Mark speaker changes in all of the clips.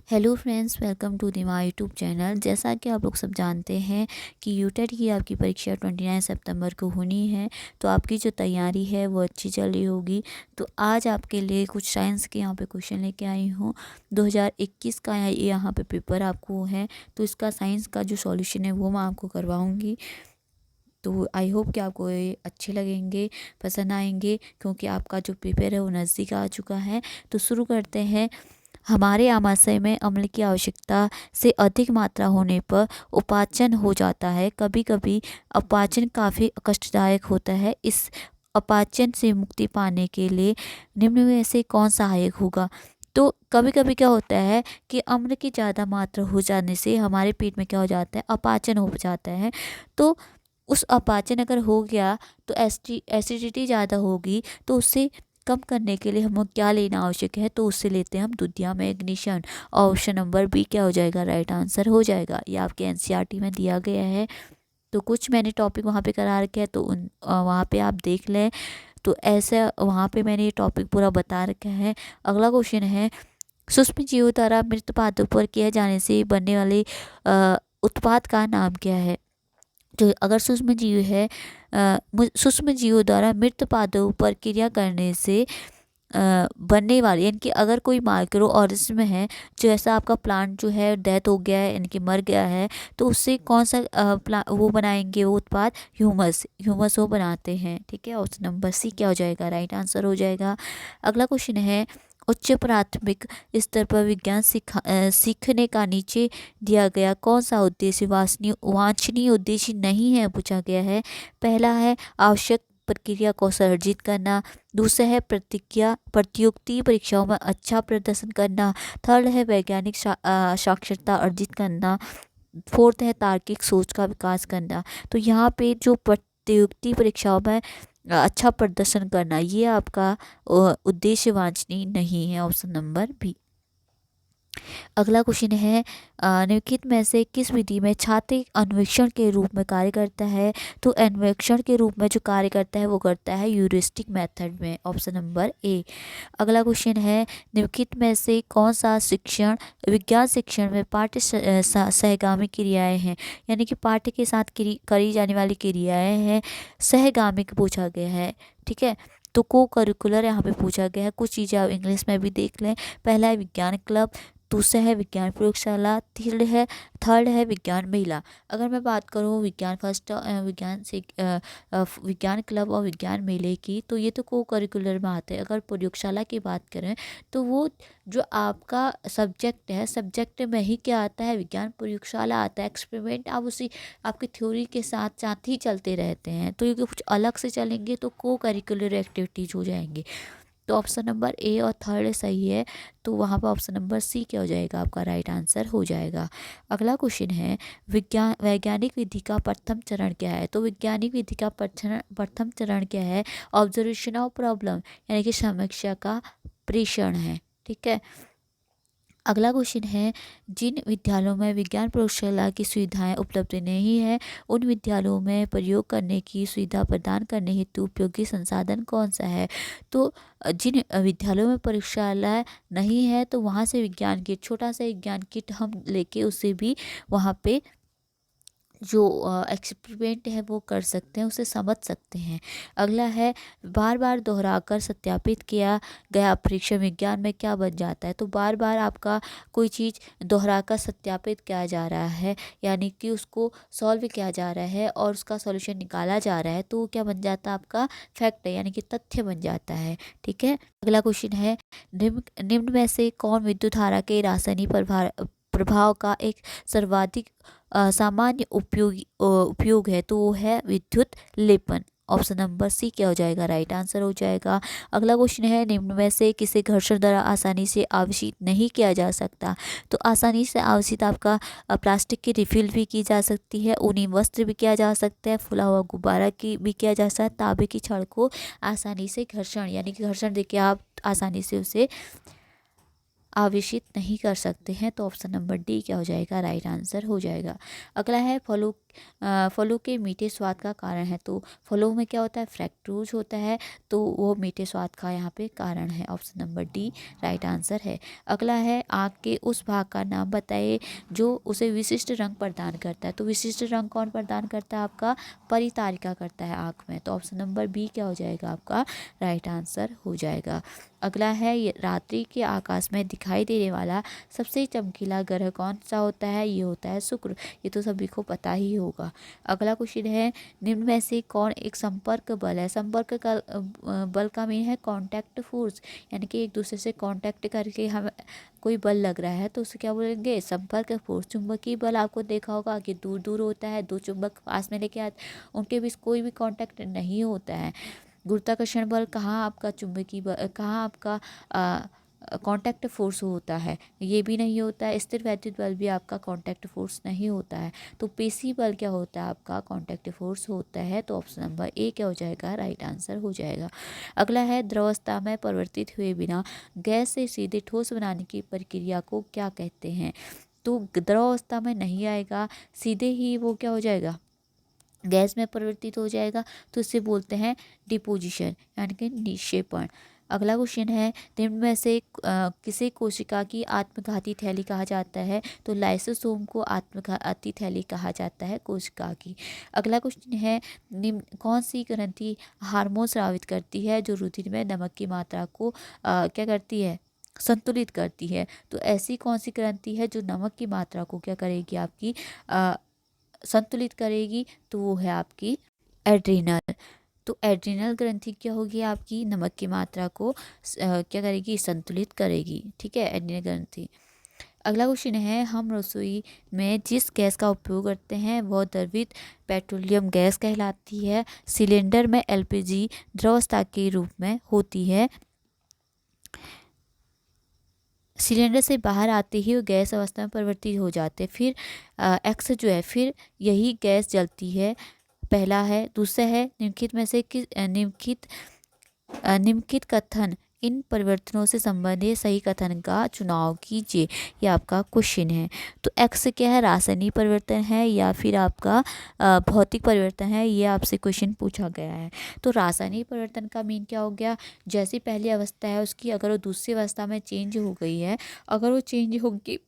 Speaker 1: Hello friends, welcome to the my YouTube channel. जैसा कि आप लोग सब जानते हैं कि यूटेट की आपकी परीक्षा 29 सितंबर को होनी है, तो आपकी जो तैयारी है वो अच्छी चल रही होगी। तो आज आपके लिए कुछ साइंस के यहाँ पे क्वेश्चन लेके आई हूँ। 2021 का यहाँ पे पेपर आपको है, तो इसका साइंस का जो सॉल्यूशन है वो मैं आपको करवाऊँगी। तो आई होप कि आपको ये अच्छे लगेंगे, पसंद आएंगे, क्योंकि आपका जो पेपर है वो नज़दीक आ चुका है। तो शुरू करते हैं। हमारे आमाशय में अम्ल की आवश्यकता से अधिक मात्रा होने पर उपाचन हो जाता है। कभी कभी अपाचन काफ़ी कष्टदायक होता है। इस अपाचन से मुक्ति पाने के लिए निम्न में से कौन सहायक होगा? तो कभी कभी क्या होता है कि अम्ल की ज़्यादा मात्रा हो जाने से हमारे पेट में क्या हो जाता है, अपाचन हो जाता है। तो उस अपाचन अगर हो गया तो एसिडिटी ज़्यादा होगी, तो उससे कम करने के लिए हमें क्या लेना आवश्यक है? तो उससे लेते हैं हम दूधिया मैग्नीशियम। ऑप्शन नंबर बी क्या हो जाएगा? राइट आंसर हो जाएगा। ये आपके एनसीईआरटी में दिया गया है। तो कुछ मैंने टॉपिक वहाँ पे करा रखे हैं, तो वहाँ पे आप देख लें। तो ऐसे वहाँ पे मैंने ये टॉपिक पूरा बता रखा है। अगला क्वेश्चन है, सूक्ष्म जीवों द्वारा मृत पादों पर किए जाने से बनने वाले उत्पाद का नाम क्या है? जो अगर सूक्ष्म जीव है, सूक्ष्म जीवों द्वारा मृत पादों पर क्रिया करने से बनने वाली, यानी कि अगर कोई माइक्रो ऑर्गेनिज्म है, जो ऐसा आपका प्लांट जो है डेथ हो गया है, यानी कि मर गया है, तो उससे कौन सा वो बनाएंगे, वो उत्पाद ह्यूमस ह्यूमस वो बनाते हैं। ठीक है, ऑप्शन नंबर सी क्या हो जाएगा? राइट आंसर हो जाएगा। अगला क्वेश्चन है, उच्च प्राथमिक स्तर पर विज्ञान सीखने का नीचे दिया गया कौन सा उद्देश्य वांछनीय उद्देश्य नहीं है? पूछा गया है। पहला है आवश्यक प्रक्रिया कौशल अर्जित करना। दूसरा है प्रतियोगिता परीक्षाओं में अच्छा प्रदर्शन करना। थर्ड है वैज्ञानिक साक्षरता अर्जित करना। फोर्थ है तार्किक सोच का विकास करना। तो यहाँ पे जो प्रतियोगिता परीक्षाओं में अच्छा प्रदर्शन करना, ये आपका उद्देश्य वांछनीय नहीं है। Option number B. अगला क्वेश्चन है, निम्नलिखित में से किस विधि में छात्र अन्वेषण के रूप में कार्य करता है? तो अन्वेषण के रूप में जो कार्य करता है वो करता है ह्यूरिस्टिक मेथड में। Option number A. अगला क्वेश्चन है, निम्नलिखित में से कौन सा शिक्षण विज्ञान शिक्षण में पाठ्य सहगामी क्रियाएं हैं, यानी कि पाठ्य के साथ करी जाने वाली क्रियाएं हैं, सहगामी पूछा गया है। ठीक है, तो को करिकुलर यहाँ पे पूछा गया है। कुछ चीज़ें आप इंग्लिश में भी देख लें। पहला है विज्ञान क्लब, दूसरा है विज्ञान प्रयोगशाला, थर्ड है विज्ञान मेला। अगर मैं बात करूँ विज्ञान फर्स्ट विज्ञान क्लब और विज्ञान मेले की, तो ये तो को करिकुलर में आते हैं। अगर प्रयोगशाला की बात करें तो वो जो आपका सब्जेक्ट है, सब्जेक्ट में ही क्या आता है? विज्ञान प्रयोगशाला आता है। एक्सपेरिमेंट आप उसी आपकी थ्योरी के साथ साथ ही चलते रहते हैं, तो ये कुछ अलग से चलेंगे तो को करिकुलर एक्टिविटीज हो जाएंगे। तो ऑप्शन नंबर ए और थर्ड सही है, तो वहाँ पर ऑप्शन नंबर सी क्या हो जाएगा? आपका राइट आंसर हो जाएगा। अगला क्वेश्चन है, वैज्ञानिक विधि का प्रथम चरण क्या है? तो वैज्ञानिक विधि का प्रथम चरण क्या है? ऑब्जर्वेशन ऑफ प्रॉब्लम, यानी कि समस्या का प्रेषण है। ठीक है। अगला क्वेश्चन है, जिन विद्यालयों में विज्ञान प्रयोगशाला की सुविधाएं उपलब्ध नहीं है, उन विद्यालयों में प्रयोग करने की सुविधा प्रदान करने हेतु उपयोगी संसाधन कौन सा है? तो जिन विद्यालयों में प्रयोगशाला नहीं है, तो वहाँ से विज्ञान किट, छोटा सा विज्ञान किट हम लेके उससे भी वहाँ पे जो एक्सपेरिमेंट है वो कर सकते हैं, उसे समझ सकते हैं। अगला है, बार बार दोहराकर सत्यापित किया गया परीक्षण विज्ञान में क्या बन जाता है? तो बार बार आपका कोई चीज़ दोहराकर सत्यापित किया जा रहा है, यानी कि उसको सॉल्व किया जा रहा है और उसका सॉल्यूशन निकाला जा रहा है, तो वो क्या बन जाता है? आपका फैक्ट है, यानी कि तथ्य बन जाता है। ठीक है। अगला क्वेश्चन है, निम्न में से कौन विद्युत धारा के रासायनिक प्रभाव का एक सर्वाधिक सामान्य उपयोग है? तो वो है विद्युत लेपन। ऑप्शन नंबर सी क्या हो जाएगा? राइट आंसर हो जाएगा। अगला क्वेश्चन है, निम्न में से किसे घर्षण द्वारा आसानी से आवेशित नहीं किया जा सकता? तो आसानी से आवेशित आपका प्लास्टिक की रिफिल भी की जा सकती है, ऊनी वस्त्र भी किया जा सकता है, फुला हुआ गुब्बारा की भी किया जा सकता है, तांबे की छड़ को आसानी से घर्षण, यानी कि घर्षण देके आप आसानी से उसे आवेशित नहीं कर सकते हैं। तो ऑप्शन नंबर डी क्या हो जाएगा, राइट आंसर हो जाएगा। अगला है फलों के मीठे स्वाद का कारण है। तो फलों में क्या होता है, फ्रैक्टोज होता है, तो वो मीठे स्वाद का यहाँ पे कारण है। Option number D right answer है। अगला है आँख के उस भाग का नाम बताइए जो उसे विशिष्ट रंग प्रदान करता है। तो विशिष्ट रंग कौन प्रदान करता है, आपका परितारिका करता है आँख में। तो ऑप्शन नंबर बी क्या हो जाएगा, आपका राइट आंसर हो जाएगा। अगला है रात्रि के आकाश में दिखाई देने वाला सबसे चमकीला ग्रह कौन सा होता है, ये होता है शुक्र। ये तो सभी को पता ही होगा। अगला क्वेश्चन है निम्न में से कौन एक संपर्क बल है। संपर्क का बल का मीन है कांटेक्ट फोर्स, यानी कि एक दूसरे से कांटेक्ट करके हम कोई बल लग रहा है तो उसे क्या बोलेंगे, संपर्क फोर्स। चुंबकीय बल आपको देखा होगा कि दूर दूर होता है, दो चुंबक पास में लेके आते, उनके बीच कोई भी कांटेक्ट नहीं होता है। गुरुत्वाकर्षण बल कहाँ आपका चुंबकीय बल, कहाँ आपका कांटेक्ट फोर्स होता है, ये भी नहीं होता है। स्थिर वैद्युत बल भी आपका कांटेक्ट फोर्स नहीं होता है। तो पेशी बल क्या होता है, आपका कांटेक्ट फोर्स होता है। तो ऑप्शन नंबर ए क्या हो जाएगा, राइट आंसर हो जाएगा। अगला है द्रवावस्था में परिवर्तित हुए बिना गैस से सीधे ठोस बनाने की प्रक्रिया को क्या कहते हैं। तो द्रवावस्था में नहीं आएगा, सीधे ही वो क्या हो जाएगा, गैस में परिवर्तित हो जाएगा, तो इसे बोलते हैं डिपोजिशन, यानी कि निक्षेपण। अगला क्वेश्चन है निम्न में से किसे कोशिका की आत्मघाती थैली कहा जाता है। तो लाइसोसोम को आत्मघाती थैली कहा जाता है कोशिका की। अगला क्वेश्चन है निम्न कौन सी ग्रंथि हार्मोन स्रावित करती है जो रुधिर में नमक की मात्रा को क्या करती है, संतुलित करती है। तो ऐसी कौन सी ग्रंथि है जो नमक की मात्रा को क्या करेगी, आपकी संतुलित करेगी। तो वो है आपकी एड्रिनल। तो एड्रिनल ग्रंथि क्या होगी, आपकी नमक की मात्रा को क्या करेगी, संतुलित करेगी। ठीक है, एड्रिनल ग्रंथि। अगला क्वेश्चन है हम रसोई में जिस गैस का उपयोग करते हैं वह द्रवित पेट्रोलियम गैस कहलाती है। सिलेंडर में एलपीजी द्रवस्था के रूप में होती है। सिलेंडर से बाहर आते ही वो गैस अवस्था में परिवर्तित हो जाते हैं। फिर एक्स जो है, फिर यही गैस जलती है। पहला है। दूसरा है निम्नलिखित में से निम्नलिखित कथन इन परिवर्तनों से संबंधित सही कथन का चुनाव कीजिए, ये आपका क्वेश्चन है। तो एक्स क्या है, रासायनिक परिवर्तन है या फिर आपका भौतिक परिवर्तन है, ये आपसे क्वेश्चन पूछा गया है। तो रासायनिक परिवर्तन का मीन क्या हो गया, जैसी पहली अवस्था है उसकी अगर वो दूसरी अवस्था में चेंज हो गई है, अगर वो चेंज होगी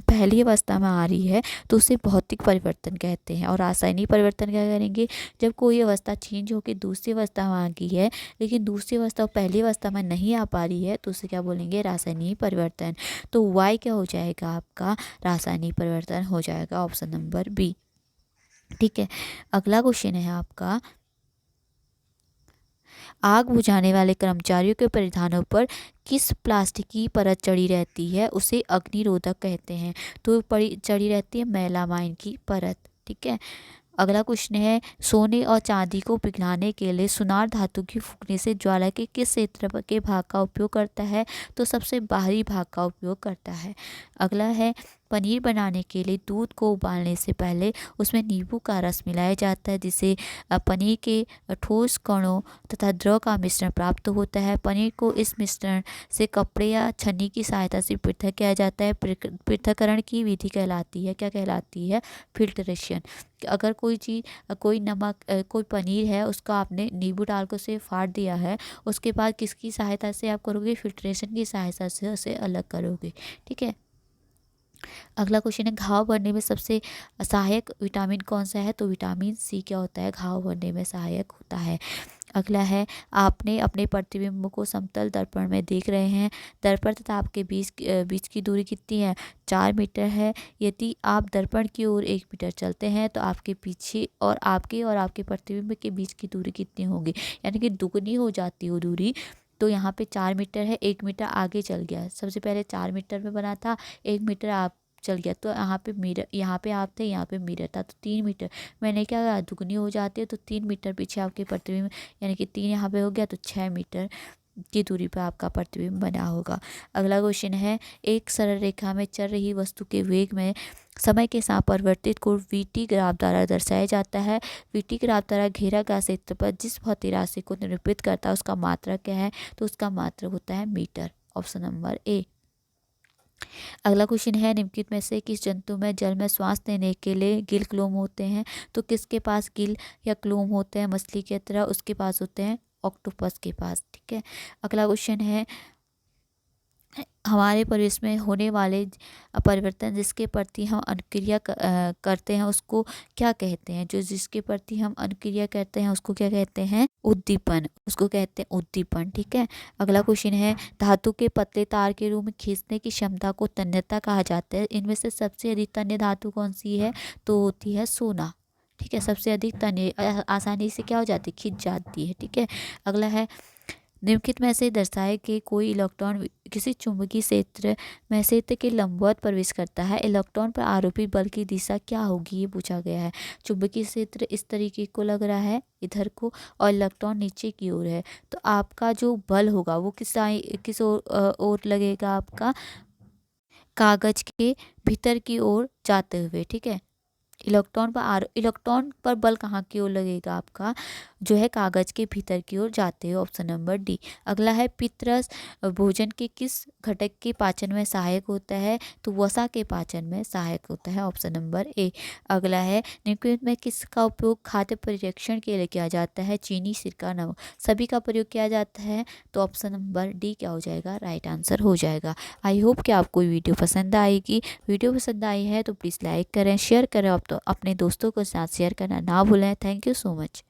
Speaker 1: पहली अवस्था में आ रही है तो उसे भौतिक परिवर्तन कहते हैं। और रासायनिक परिवर्तन क्या करेंगे, जब कोई अवस्था चेंज होकर दूसरी अवस्था में आ गई है लेकिन दूसरी अवस्था पहली अवस्था में नहीं आ पा रही है तो उसे क्या बोलेंगे, रासायनिक परिवर्तन। तो वाई क्या हो जाएगा, आपका रासायनिक परिवर्तन हो जाएगा, ऑप्शन नंबर बी। ठीक है, अगला क्वेश्चन है आपका आग बुझाने वाले कर्मचारियों के परिधानों पर किस प्लास्टिक की परत चढ़ी रहती है, उसे अग्निरोधक कहते हैं। तो चढ़ी रहती है मेलामाइन की परत। ठीक है, अगला क्वेश्चन है सोने और चांदी को पिघलाने के लिए सुनार धातु की फूंकने से ज्वाला के किस क्षेत्र के भाग का उपयोग करता है। तो सबसे बाहरी भाग का उपयोग करता है। अगला है पनीर बनाने के लिए दूध को उबालने से पहले उसमें नींबू का रस मिलाया जाता है जिससे पनीर के ठोस कणों तथा द्रव का मिश्रण प्राप्त होता है। पनीर को इस मिश्रण से कपड़े या छन्नी की सहायता से पृथक किया जाता है। पृथक्करण की विधि कहलाती है, क्या कहलाती है, फिल्ट्रेशन। अगर कोई नमक कोई पनीर है उसका आपने नींबू डाल कर उसे फाड़ दिया है, उसके बाद किसकी सहायता से आप करोगे, फिल्ट्रेशन की सहायता से उसे अलग करोगे। ठीक है, अगला क्वेश्चन है घाव भरने में सबसे सहायक विटामिन कौन सा है। तो विटामिन सी क्या होता है, घाव भरने में सहायक होता है। अगला है आपने अपने प्रतिबिंब को समतल दर्पण में देख रहे हैं। दर्पण तथा आपके बीच की दूरी कितनी है, 4 मीटर है। यदि आप दर्पण की ओर 1 मीटर चलते हैं तो आपके पीछे और आपके प्रतिबिंब के बीच की दूरी कितनी होगी, यानी कि दुगनी हो जाती हो दूरी। तो यहाँ पे 4 मीटर है, 1 मीटर आगे चल गया। सबसे पहले 4 मीटर में बना था, 1 मीटर आप चल गया। तो यहाँ पे आप थे, यहाँ पे मिरर था, तो 3 मीटर। मैंने क्या कहा, दुगनी हो जाती है तो 3 मीटर पीछे आपके प्रतिबिंब, यानी कि 3 यहाँ पे हो गया तो 6 मीटर की दूरी पर आपका प्रतिबिंब बना होगा। अगला क्वेश्चन है एक सरल रेखा में चल रही वस्तु के वेग में समय के साथ परिवर्तित को वीटी ग्राफ द्वारा दर्शाया जाता है। वीटी ग्राफ द्वारा घेरा गया क्षेत्र पर जिस भौतिक राशि को निरूपित करता है उसका मात्रक क्या है। तो उसका मात्रक होता है मीटर। Option number A. अगला क्वेश्चन है, निम्नलिखित में से किस जंतु में जल में श्वास लेने के लिए गिल क्लोम होते हैं? तो किसके पास गिल या क्लोम होते हैं? मछली की तरह उसके पास होते हैं, ऑक्टोपस के पास। ठीक है। अगला क्वेश्चन है, हमारे परिवेश में होने वाले परिवर्तन जिसके प्रति हम अनुक्रिया करते हैं उसको क्या कहते हैं? जो जिसके प्रति हम अनुक्रिया करते हैं उसको क्या कहते हैं? उद्दीपन, उसको कहते हैं उद्दीपन। ठीक है। अगला क्वेश्चन है, धातु के पतले तार के रूप में खींचने की क्षमता को तन्यता कहा जाता है। इनमें से सबसे अधिक तन्य धातु कौन सी है? तो होती है सोना। ठीक है। सबसे अधिक तन्य आसानी से क्या हो जाती है? खिंच जाती है। ठीक है। अगला है, निम्नलिखित में से दर्शाए कि कोई इलेक्ट्रॉन किसी चुंबकीय क्षेत्र में क्षेत्र के लंबवत प्रवेश करता है, इलेक्ट्रॉन पर आरोपित बल की दिशा क्या होगी? ये पूछा गया है। चुंबकीय क्षेत्र इस तरीके को लग रहा है इधर को, और इलेक्ट्रॉन नीचे की ओर है, तो आपका जो बल होगा वो किस ओर लगेगा? आपका कागज के भीतर की ओर जाते हुए। ठीक है। इलेक्ट्रॉन पर बल कहाँ की ओर लगेगा? आपका जो है कागज के भीतर की ओर जाते हुए, ऑप्शन नंबर डी। अगला है, पित्तरस भोजन के किस घटक के पाचन में सहायक होता है? तो वसा के पाचन में सहायक होता है, ऑप्शन नंबर ए। अगला है, निम्नलिखित में किसका उपयोग खाद्य परीक्षण के लिए किया जाता है? चीनी, सिरका, नमक, सभी का प्रयोग किया जाता है, तो ऑप्शन नंबर डी क्या हो जाएगा? राइट आंसर हो जाएगा। आई होप कि आपको वीडियो पसंद आएगी। वीडियो पसंद आई है तो प्लीज़ लाइक करें, शेयर करें, तो अपने दोस्तों के साथ शेयर करना ना भूलें। Thank you so much.